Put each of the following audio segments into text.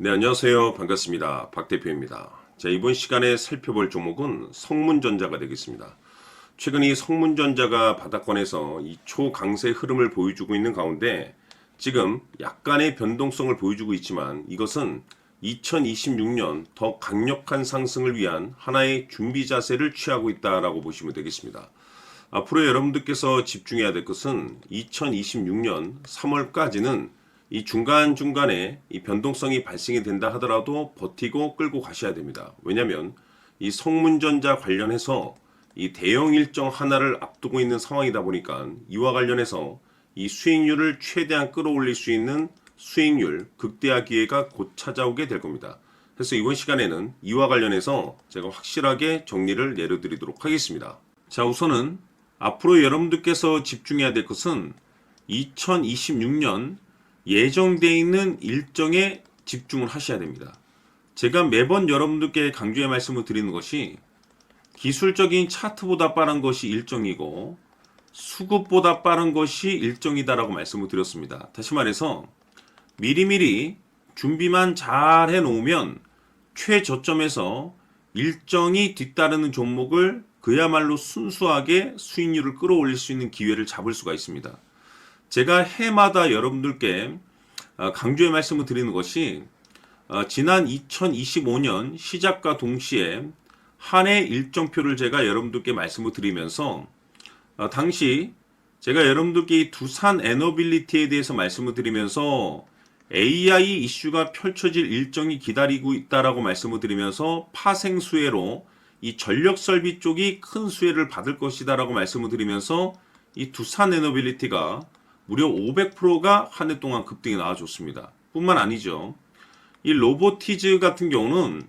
네, 안녕하세요. 반갑습니다. 박 대표입니다. 자, 이번 시간에 살펴볼 종목은 성문전자가 되겠습니다. 최근 이 성문전자가 바닥권에서 이 초강세 흐름을 보여주고 있는 가운데 지금 약간의 변동성을 보여주고 있지만 이것은 2026년 더 강력한 상승을 위한 하나의 준비 자세를 취하고 있다라고 보시면 되겠습니다. 앞으로 여러분들께서 집중해야 될 것은 2026년 3월까지는 이 중간중간에 이 변동성이 발생이 된다 하더라도 버티고 끌고 가셔야 됩니다. 왜냐하면 이 성문전자 관련해서 이 대형 일정 하나를 앞두고 있는 상황이다 보니까 이와 관련해서 이 수익률을 최대한 끌어올릴 수 있는 수익률 극대화 기회가 곧 찾아오게 될 겁니다. 그래서 이번 시간에는 이와 관련해서 제가 확실하게 정리를 내려드리도록 하겠습니다. 자, 우선은 앞으로 여러분들께서 집중해야 될 것은 2026년 예정되어 있는 일정에 집중을 하셔야 됩니다. 제가 매번 여러분들께 강조의 말씀을 드리는 것이 기술적인 차트보다 빠른 것이 일정이고 수급보다 빠른 것이 일정이다라고 말씀을 드렸습니다. 다시 말해서 미리미리 준비만 잘 해놓으면 최저점에서 일정이 뒤따르는 종목을 그야말로 순수하게 수익률을 끌어올릴 수 있는 기회를 잡을 수가 있습니다. 제가 해마다 여러분들께 강조의 말씀을 드리는 것이 지난 2025년 시작과 동시에 한 해 일정표를 제가 여러분들께 말씀을 드리면서 당시 제가 여러분들께 이 두산 에너빌리티에 대해서 말씀을 드리면서 AI 이슈가 펼쳐질 일정이 기다리고 있다라고 말씀을 드리면서 파생수혜로 이 전력 설비 쪽이 큰 수혜를 받을 것이다라고 말씀을 드리면서 이 두산 에너빌리티가 무려 500%가 한 해 동안 급등이 나와줬습니다. 뿐만 아니죠. 이 로보티즈 같은 경우는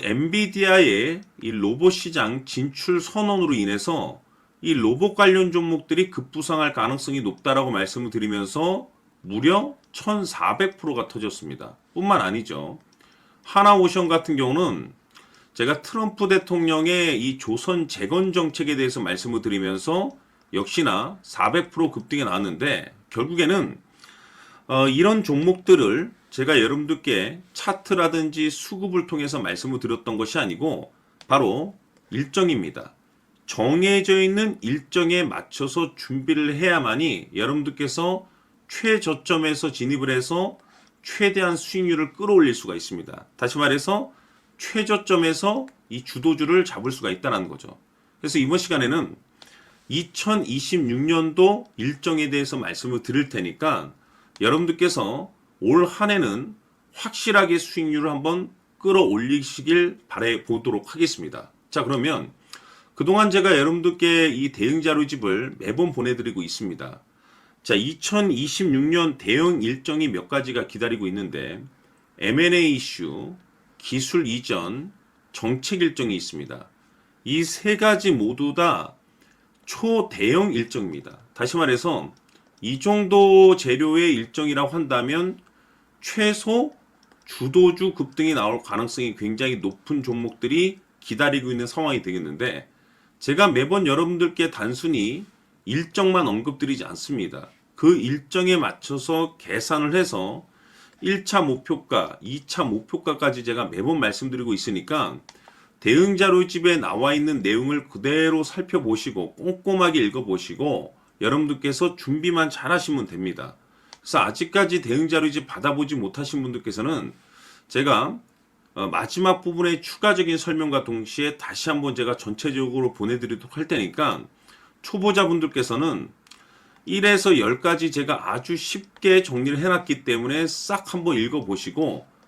엔비디아의 이 로봇 시장 진출 선언으로 인해서 이 로봇 관련 종목들이 급부상할 가능성이 높다라고 말씀을 드리면서 무려 1400%가 터졌습니다. 뿐만 아니죠. 하나오션 같은 경우는 제가 트럼프 대통령의 이 조선 재건 정책에 대해서 말씀을 드리면서 역시나 400% 급등이 나왔는데 결국에는 이런 종목들을 제가 여러분들께 차트라든지 수급을 통해서 말씀을 드렸던 것이 아니고 바로 일정입니다. 정해져 있는 일정에 맞춰서 준비를 해야만이 여러분들께서 최저점에서 진입을 해서 최대한 수익률을 끌어올릴 수가 있습니다. 다시 말해서 최저점에서 이 주도주를 잡을 수가 있다는 거죠. 그래서 이번 시간에는 2026년도 일정에 대해서 말씀을 드릴 테니까 여러분들께서 올 한 해는 확실하게 수익률을 한번 끌어올리시길 바라보도록 하겠습니다. 자, 그러면 그동안 제가 여러분들께 이 대응 자료집을 매번 보내드리고 있습니다. 자, 2026년 대응 일정이 몇 가지가 기다리고 있는데 M&A 이슈, 기술 이전, 정책 일정이 있습니다. 이 세 가지 모두 다 초대형 일정입니다. 다시 말해서 이 정도 재료의 일정이라고 한다면 최소 주도주 급등이 나올 가능성이 굉장히 높은 종목들이 기다리고 있는 상황이 되겠는데 제가 매번 여러분들께 단순히 일정만 언급드리지 않습니다. 그 일정에 맞춰서 계산을 해서 1차 목표가, 2차 목표가까지 제가 매번 말씀드리고 있으니까 대응 자료집에 나와 있는 내용을 그대로 살펴보시고 꼼꼼하게 읽어보시고 여러분들께서 준비만 잘 하시면 됩니다. 그래서 아직까지 대응 자료집 받아보지 못하신 분들께서는 제가 마지막 부분에 추가적인 설명과 동시에 다시 한번 제가 전체적으로 보내드리도록 할 테니까 초보자분들께서는 1에서 10까지 제가 아주 쉽게 정리를 해놨기 때문에 싹 한번 읽어보시고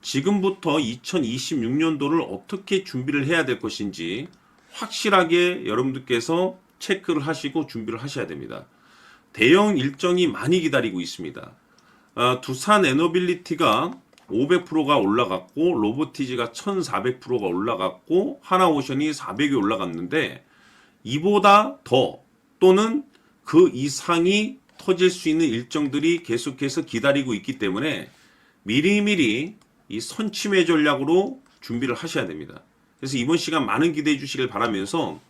지금부터 2026년도를 어떻게 준비를 해야 될 것인지 확실하게 여러분들께서 체크를 하시고 준비를 하셔야 됩니다. 대형 일정이 많이 기다리고 있습니다. 두산 에너빌리티가 500%가 올라갔고 로보티즈가 1400%가 올라갔고 하나오션이 400이 올라갔는데 이보다 더 또는 그 이상이 터질 수 있는 일정들이 계속해서 기다리고 있기 때문에 미리미리 이 선취매 전략으로 준비를 하셔야 됩니다. 그래서 이번 시간 많은 기대해 주시길 바라면서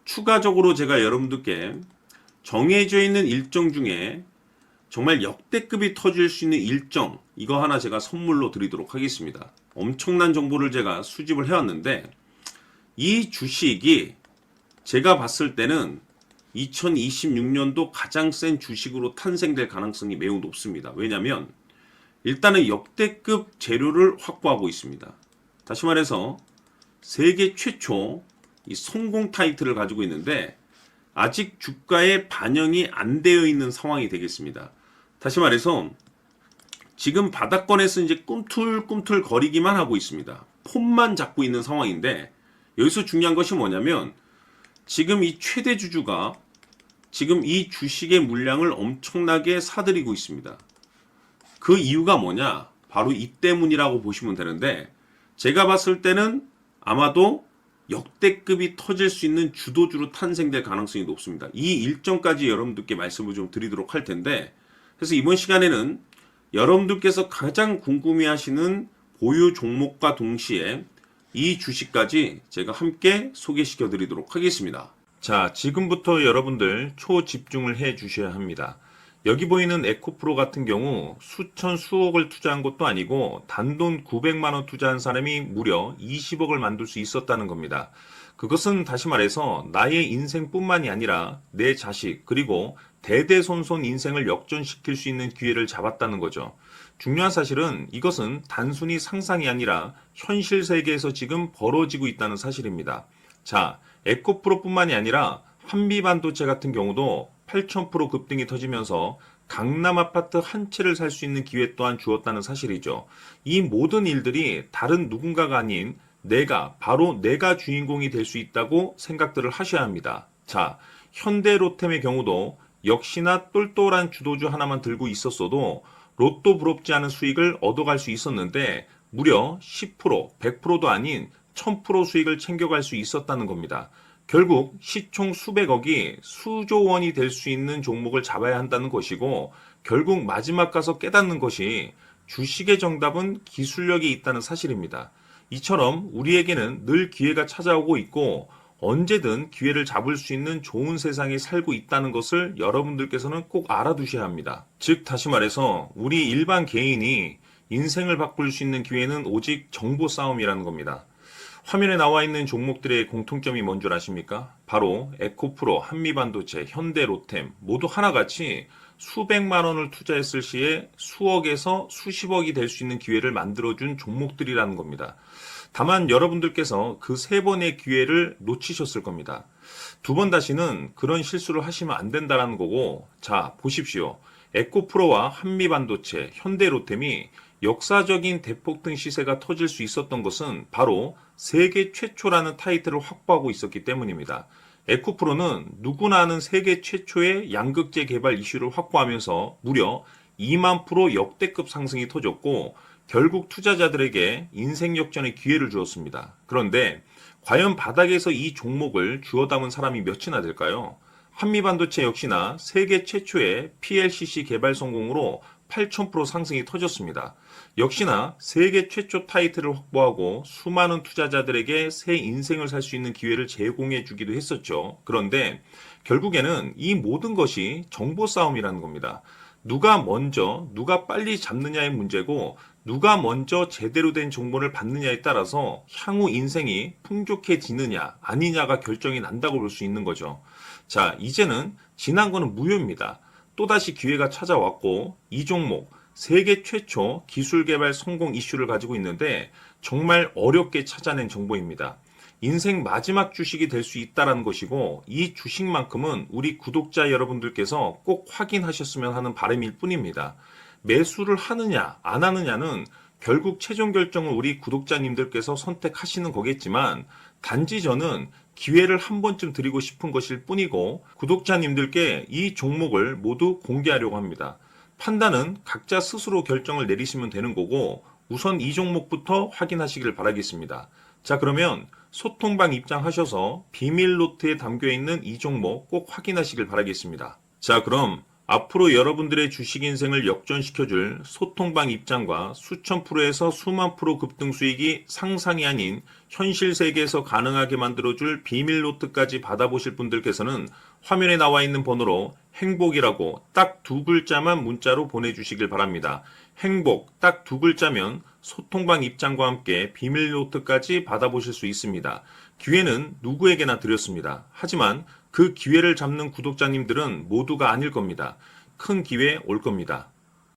추가적으로 제가 여러분들께 정해져 있는 일정 중에 정말 역대급이 터질 수 있는 일정, 이거 하나 제가 선물로 드리도록 하겠습니다. 엄청난 정보를 제가 수집을 해왔는데, 이 주식이 제가 봤을 때는 2026년도 가장 센 주식으로 탄생될 가능성이 매우 높습니다. 왜냐하면 일단은 역대급 재료를 확보하고 있습니다. 다시 말해서 세계 최초 이 성공 타이틀을 가지고 있는데 아직 주가에 반영이 안 되어 있는 상황이 되겠습니다. 다시 말해서 지금 바닥권에서 이제 꿈틀꿈틀 거리기만 하고 있습니다. 폼만 잡고 있는 상황인데, 여기서 중요한 것이 뭐냐면 지금 이 최대 주주가 지금 이 주식의 물량을 엄청나게 사들이고 있습니다. 그 이유가 뭐냐? 바로 이 때문이라고 보시면 되는데, 제가 봤을 때는 아마도 역대급이 터질 수 있는 주도주로 탄생될 가능성이 높습니다. 이 일정까지 여러분들께 말씀을 좀 드리도록 할 텐데, 그래서 이번 시간에는 여러분들께서 가장 궁금해하시는 보유 종목과 동시에 이 주식까지 제가 함께 소개시켜 드리도록 하겠습니다. 자, 지금부터 여러분들 초집중을 해 주셔야 합니다. 여기 보이는 에코프로 같은 경우 수천 수억을 투자한 것도 아니고 단돈 900만 원 투자한 사람이 무려 20억을 만들 수 있었다는 겁니다. 그것은 다시 말해서 나의 인생뿐만이 아니라 내 자식 그리고 대대손손 인생을 역전시킬 수 있는 기회를 잡았다는 거죠. 중요한 사실은 이것은 단순히 상상이 아니라 현실 세계에서 지금 벌어지고 있다는 사실입니다. 자, 에코프로뿐만이 아니라 한미반도체 같은 경우도 8,000% 급등이 터지면서 강남 아파트 한 채를 살 수 있는 기회 또한 주었다는 사실이죠. 이 모든 일들이 다른 누군가가 아닌 바로 내가 주인공이 될 수 있다고 생각들을 하셔야 합니다. 자, 현대로템의 경우도 역시나 똘똘한 주도주 하나만 들고 있었어도 로또 부럽지 않은 수익을 얻어갈 수 있었는데 무려 10%, 100%도 아닌 1000% 수익을 챙겨갈 수 있었다는 겁니다. 결국 시총 수백억이 수조 원이 될 수 있는 종목을 잡아야 한다는 것이고, 결국 마지막 가서 깨닫는 것이 주식의 정답은 기술력이 있다는 사실입니다. 이처럼 우리에게는 늘 기회가 찾아오고 있고 언제든 기회를 잡을 수 있는 좋은 세상에 살고 있다는 것을 여러분들께서는 꼭 알아두셔야 합니다. 즉 다시 말해서 우리 일반 개인이 인생을 바꿀 수 있는 기회는 오직 정보 싸움이라는 겁니다. 화면에 나와 있는 종목들의 공통점이 뭔 줄 아십니까? 바로 에코프로, 한미반도체, 현대로템 모두 하나같이 수백만 원을 투자했을 시에 수억에서 수십억이 될 수 있는 기회를 만들어준 종목들이라는 겁니다. 다만 여러분들께서 그 세 번의 기회를 놓치셨을 겁니다. 두 번 다시는 그런 실수를 하시면 안 된다는 거고, 자 보십시오. 에코프로와 한미반도체, 현대로템이 역사적인 대폭등 시세가 터질 수 있었던 것은 바로 세계 최초라는 타이틀을 확보하고 있었기 때문입니다. 에코프로는 누구나 아는 세계 최초의 양극재 개발 이슈를 확보하면서 무려 2만 프로 역대급 상승이 터졌고 결국 투자자들에게 인생 역전의 기회를 주었습니다. 그런데 과연 바닥에서 이 종목을 주워 담은 사람이 몇이나 될까요? 한미반도체 역시나 세계 최초의 PLCC 개발 성공으로 8,000% 상승이 터졌습니다. 역시나 세계 최초 타이틀을 확보하고 수많은 투자자들에게 새 인생을 살 수 있는 기회를 제공해 주기도 했었죠. 그런데 결국에는 이 모든 것이 정보 싸움이라는 겁니다. 누가 먼저, 누가 빨리 잡느냐의 문제고 누가 먼저 제대로 된 정보를 받느냐에 따라서 향후 인생이 풍족해지느냐 아니냐가 결정이 난다고 볼 수 있는 거죠. 자, 이제는 지난 거는 무효입니다. 또다시 기회가 찾아왔고 이 종목 세계 최초 기술 개발 성공 이슈를 가지고 있는데 정말 어렵게 찾아낸 정보입니다. 인생 마지막 주식이 될 수 있다는 것이고 이 주식만큼은 우리 구독자 여러분들께서 꼭 확인하셨으면 하는 바람일 뿐입니다. 매수를 하느냐 안 하느냐는 결국 최종 결정을 우리 구독자님들께서 선택하시는 거겠지만 단지 저는 기회를 한 번쯤 드리고 싶은 것일 뿐이고 구독자님들께 이 종목을 모두 공개하려고 합니다. 판단은 각자 스스로 결정을 내리시면 되는 거고 우선 이 종목부터 확인하시길 바라겠습니다. 자, 그러면 소통방 입장하셔서 비밀 노트에 담겨있는 이 종목 꼭 확인하시길 바라겠습니다. 자, 그럼 앞으로 여러분들의 주식 인생을 역전시켜줄 소통방 입장과 수천 프로에서 수만 프로 급등 수익이 상상이 아닌 현실 세계에서 가능하게 만들어줄 비밀 노트까지 받아보실 분들께서는 화면에 나와 있는 번호로 행복이라고 딱 두 글자만 문자로 보내주시길 바랍니다. 행복 딱 두 글자면 소통방 입장과 함께 비밀 노트까지 받아보실 수 있습니다. 기회는 누구에게나 드렸습니다. 하지만 그 기회를 잡는 구독자님들은 모두가 아닐 겁니다. 큰 기회 올 겁니다.